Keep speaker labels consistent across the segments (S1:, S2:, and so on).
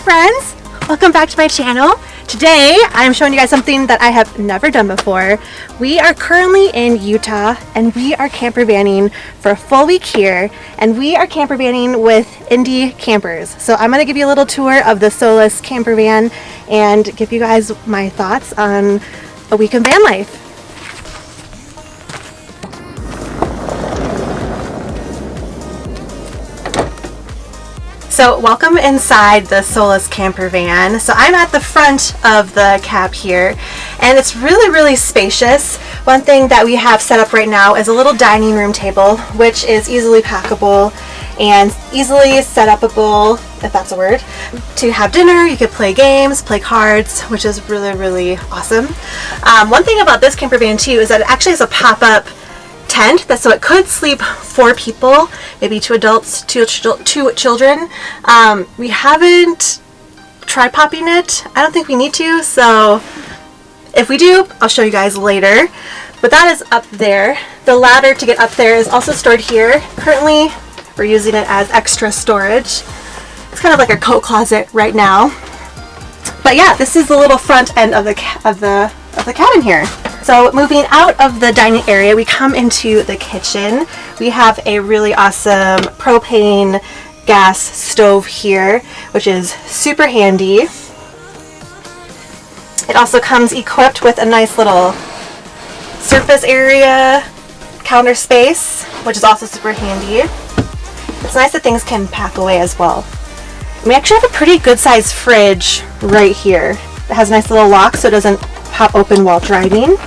S1: friends, welcome back to my channel. Today I'm showing you guys something that I have never done before. We are currently in Utah and we are camper vanning for a full week here, and we are camper vanning with indie campers. So I'm going to give you a little tour of the Solis camper van and give you guys my thoughts on a week in van life. So welcome inside the Solis camper van. So I'm at the front of the cab here, and it's really spacious. One thing that we have set up right now is a little dining room table, which is easily packable and easily set upable, if that's a word, to have dinner. You could play games, play cards, which is really awesome. One thing about this camper van too is that it actually has a pop-up tent, so it could sleep 4 people, maybe 2 adults, 2 children. We haven't tried popping it. I don't think we need to, so if we do, I'll show you guys later. But that is up there. The ladder to get up there is also stored here. Currently we're using it as extra storage. It's kind of like a coat closet right now. But yeah, this is the little front end of the cabin here. So moving out of the dining area, we come into the kitchen. We have a really awesome propane gas stove here, which is super handy. It also comes equipped with a nice little surface area, counter space, which is also super handy. It's nice that things can pack away as well. And we actually have a pretty good sized fridge right here. It has a nice little lock so it doesn't pop open while driving.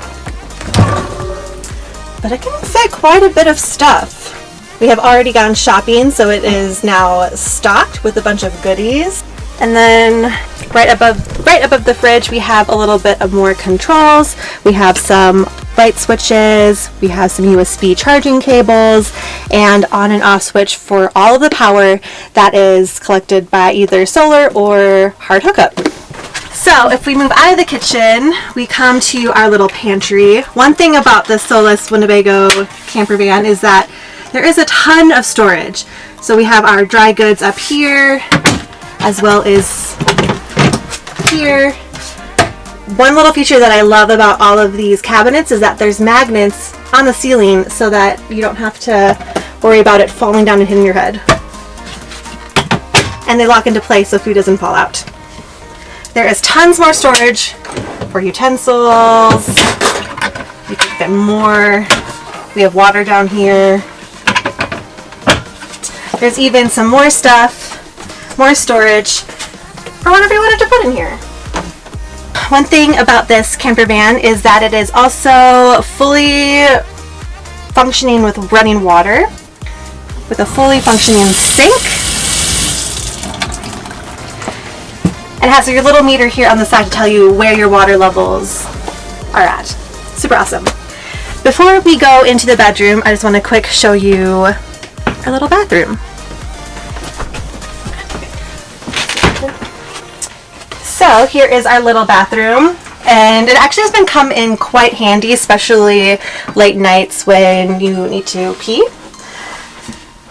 S1: But it can fit quite a bit of stuff. We have already gone shopping, so it is now stocked with a bunch of goodies. And then right above the fridge, we have a little bit of more controls. We have some light switches, we have some USB charging cables, and on and off switch for all of the power that is collected by either solar or hard hookup. So if we move out of the kitchen, we come to our little pantry. One thing about the Solis Winnebago camper van is that there is a ton of storage. So we have our dry goods up here, as well as here. One little feature that I love about all of these cabinets is that there's magnets on the ceiling so that you don't have to worry about it falling down and hitting your head. And they lock into place so food doesn't fall out. There is tons more storage for utensils. You can fit more. We have water down here. There's even some more stuff, more storage for whatever you wanted to put in here. One thing about this camper van is that it is also fully functioning with running water, with a fully functioning sink. It has your little meter here on the side to tell you where your water levels are at. Super awesome. Before we go into the bedroom, I just want to quick show you our little bathroom. So here is our little bathroom, and it actually has been come in quite handy, especially late nights when you need to pee.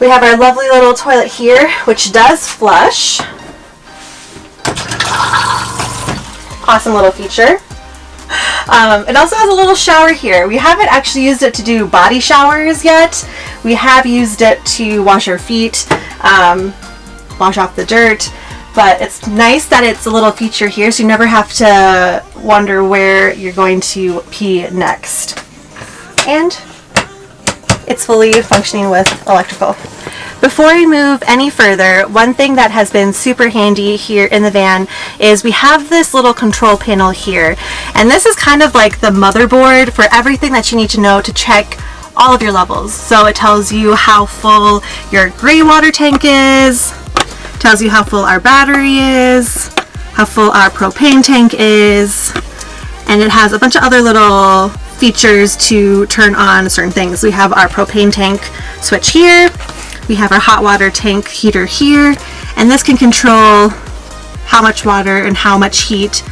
S1: We have our lovely little toilet here, which does flush. Awesome little feature. It also has a little shower here. We haven't actually used it to do body showers yet. We have used it to wash our feet, wash off the dirt, but it's nice that it's a little feature here so you never have to wonder where you're going to pee next. And it's fully functioning with electrical. Before we move any further, one thing that has been super handy here in the van is we have this little control panel here. And this is kind of like the motherboard for everything that you need to know to check all of your levels. So it tells you how full your gray water tank is, tells you how full our battery is, how full our propane tank is, and it has a bunch of other little features to turn on certain things. We have our propane tank switch here. We have our hot water tank heater here, and this can control how much water and how much heat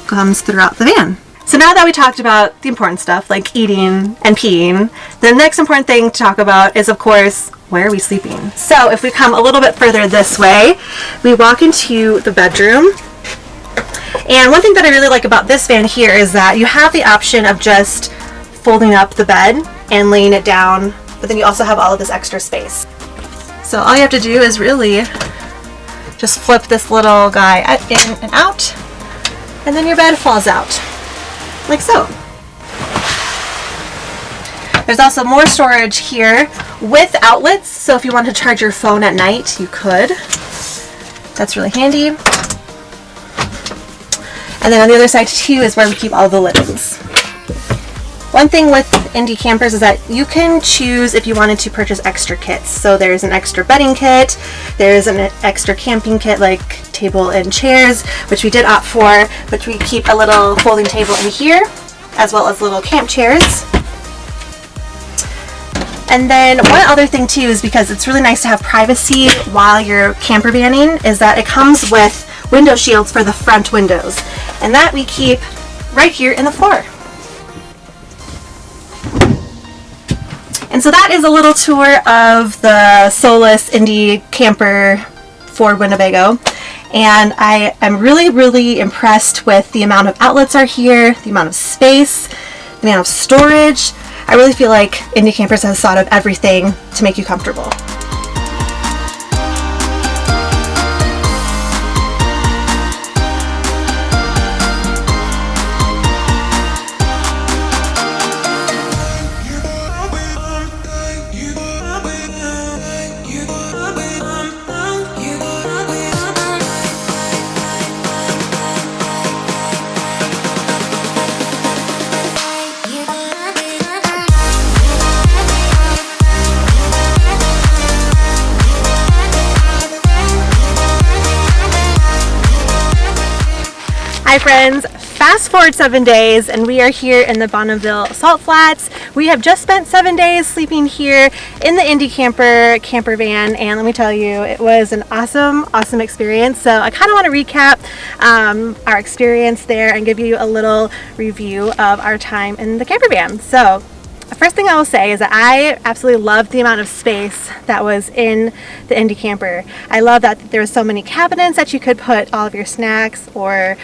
S1: comes throughout the van. So now that we talked about the important stuff like eating and peeing, the next important thing to talk about is, of course, where are we sleeping? So if we come a little bit further this way, we walk into the bedroom. And one thing that I really like about this van here is that you have the option of just folding up the bed and laying it down, but then you also have all of this extra space. So all you have to do is really just flip this little guy in and out, and then your bed falls out, like so. There's also more storage here with outlets, so if you want to charge your phone at night, you could. That's really handy. And then on the other side too is where we keep all the liddings. One thing with indie campers is that you can choose if you wanted to purchase extra kits. So there's an extra bedding kit, there's an extra camping kit like table and chairs, which we did opt for, which we keep a little folding table in here, as well as little camp chairs. And then one other thing too is because it's really nice to have privacy while you're camper vanning, is that it comes with window shields for the front windows. And that we keep right here in the floor. And so that is a little tour of the Solis Indie Camper for Winnebago. And I am really, really impressed with the amount of outlets are here, the amount of space, the amount of storage. I really feel like Indie Campers has thought of everything to make you comfortable. Hi friends, fast forward 7 days and we are here in the Bonneville Salt Flats. We have just spent 7 days sleeping here in the Indie camper van, and let me tell you, it was an awesome experience. So I kind of want to recap our experience there and give you a little review of our time in the camper van. So the first thing I will say is that I absolutely loved the amount of space that was in the Indie camper. I love that there were so many cabinets that you could put all of your snacks or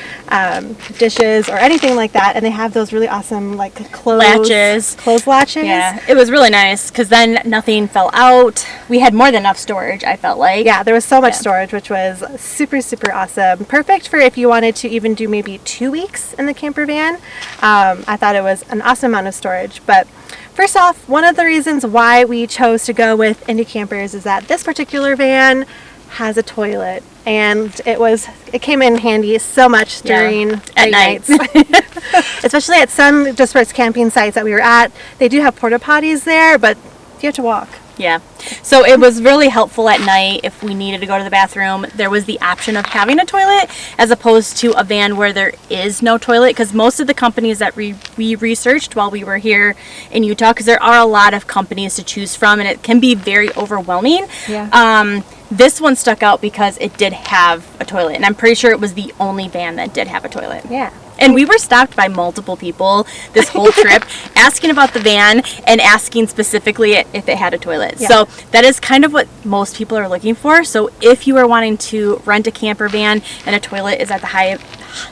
S1: dishes or anything like that, and they have those really awesome like clothes latches.
S2: Yeah, it was really nice because then nothing fell out. We had more than enough storage, I felt like.
S1: Yeah, there was so much storage, which was super awesome. Perfect for if you wanted to even do maybe 2 weeks in the camper van. I thought it was an awesome amount of storage. But first off, one of the reasons why we chose to go with Indie Campers is that this particular van has a toilet, and it came in handy so much during
S2: at nights.
S1: Especially at some dispersed camping sites that we were at. They do have porta potties there, but you have to walk.
S2: Yeah, so it was really helpful at night if we needed to go to the bathroom. There was the option of having a toilet as opposed to a van where there is no toilet, because most of the companies that we researched while we were here in Utah, because there are a lot of companies to choose from and it can be very overwhelming.
S1: Yeah.
S2: This one stuck out because it did have a toilet, and I'm pretty sure it was the only van that did have a toilet.
S1: Yeah.
S2: And we were stopped by multiple people this whole trip asking about the van and asking specifically if it had a toilet.
S1: Yeah.
S2: So that is kind of what most people are looking for. So if you are wanting to rent a camper van and a toilet is at the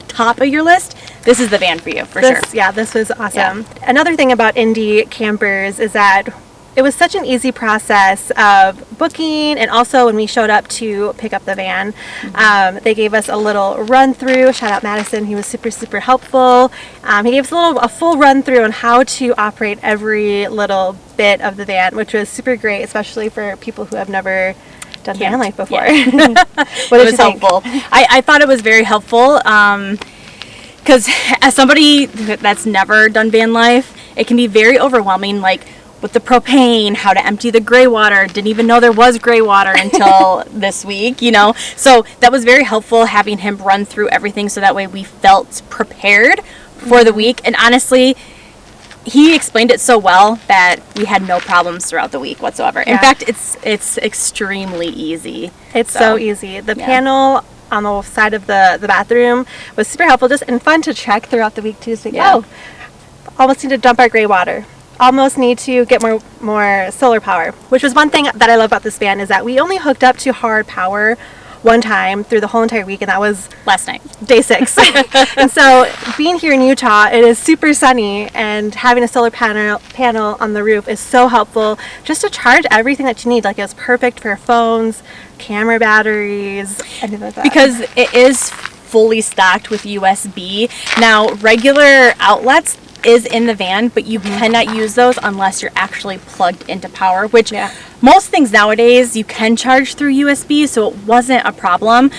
S2: top of your list, this is the van for you, for sure.
S1: Yeah, this was awesome.
S2: Yeah.
S1: Another thing about Indie Campers is that it was such an easy process of booking, and also when we showed up to pick up the van, they gave us a little run through. Shout out Madison, he was super helpful. He gave us a full run through on how to operate every little bit of the van, which was super great, especially for people who have never done van life before.
S2: Yeah.
S1: What did
S2: you think? Helpful. I thought it was very helpful because as somebody that's never done van life, it can be very overwhelming, like with the propane, how to empty the gray water. Didn't even know there was gray water until this week, So that was very helpful having him run through everything so that way we felt prepared for the week. And honestly, he explained it so well that we had no problems throughout the week whatsoever.
S1: Yeah.
S2: In fact, it's extremely easy.
S1: It's so easy. The panel on the side of the bathroom was super helpful, and fun to check throughout the week too. So almost need to dump our gray water. almost need to get more solar power, which was one thing that I love about this van is that we only hooked up to hard power one time through the whole entire week, and that was
S2: last night,
S1: day 6. And so being here in Utah, it is super sunny, and having a solar panel on the roof is so helpful just to charge everything that you need. Like, it was perfect for phones, camera batteries, anything like that.
S2: Because it is fully stocked with USB. Now, regular outlets is in the van, but you cannot use those unless you're actually plugged into power, which most things nowadays you can charge through USB, so it wasn't a problem.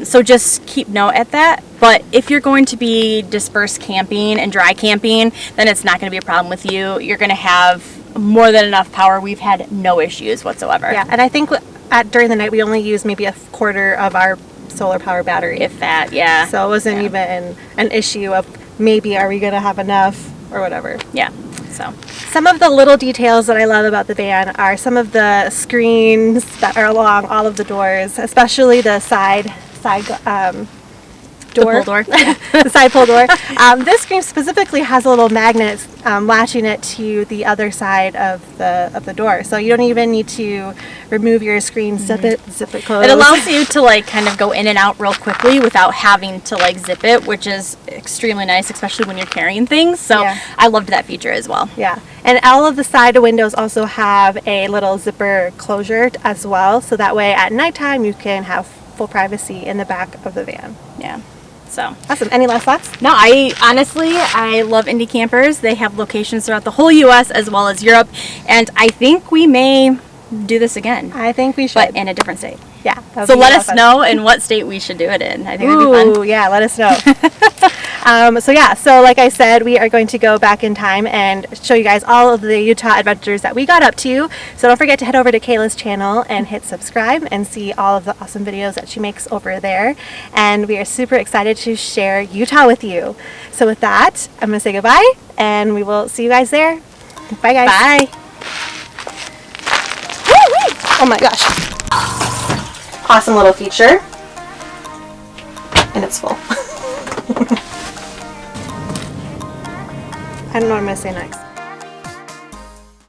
S2: So just keep note at that. But if you're going to be dispersed camping and dry camping, then it's not going to be a problem with you. You're going to have more than enough power. We've had no issues whatsoever.
S1: Yeah, and I think during the night we only used maybe a quarter of our solar power battery.
S2: If that, yeah.
S1: So it wasn't even an issue of maybe are we going to have enough or whatever.
S2: Yeah. So
S1: some of the little details that I love about the van are some of the screens that are along all of the doors, especially the side door.
S2: The pull door.
S1: The side pull door. This screen specifically has a little magnet latching it to the other side of the door, so you don't even need to remove your screen, zip it closed.
S2: It allows you to like kind of go in and out real quickly without having to like zip it, which is extremely nice, especially when you're carrying things. So I loved that feature as well.
S1: Yeah, and all of the side windows also have a little zipper closure as well, so that way at nighttime you can have full privacy in the back of the van.
S2: Yeah. So
S1: awesome. Any last thoughts?
S2: No, I love indie campers. They have locations throughout the whole U.S. as well as Europe, and I think we may do this again.
S1: I think we should,
S2: but in a different state.
S1: Yeah.
S2: So let us know in what state we should do it in. I think it'd be fun.
S1: Yeah, let us know. So like I said, we are going to go back in time and show you guys all of the Utah adventures that we got up to. So don't forget to head over to Kayla's channel and hit subscribe and see all of the awesome videos that she makes over there. And we are super excited to share Utah with you. So with that, I'm going to say goodbye, and we will see you guys there. Bye, guys.
S2: Bye.
S1: Oh my gosh. Awesome little feature. And it's full. I don't know what I'm going to say next.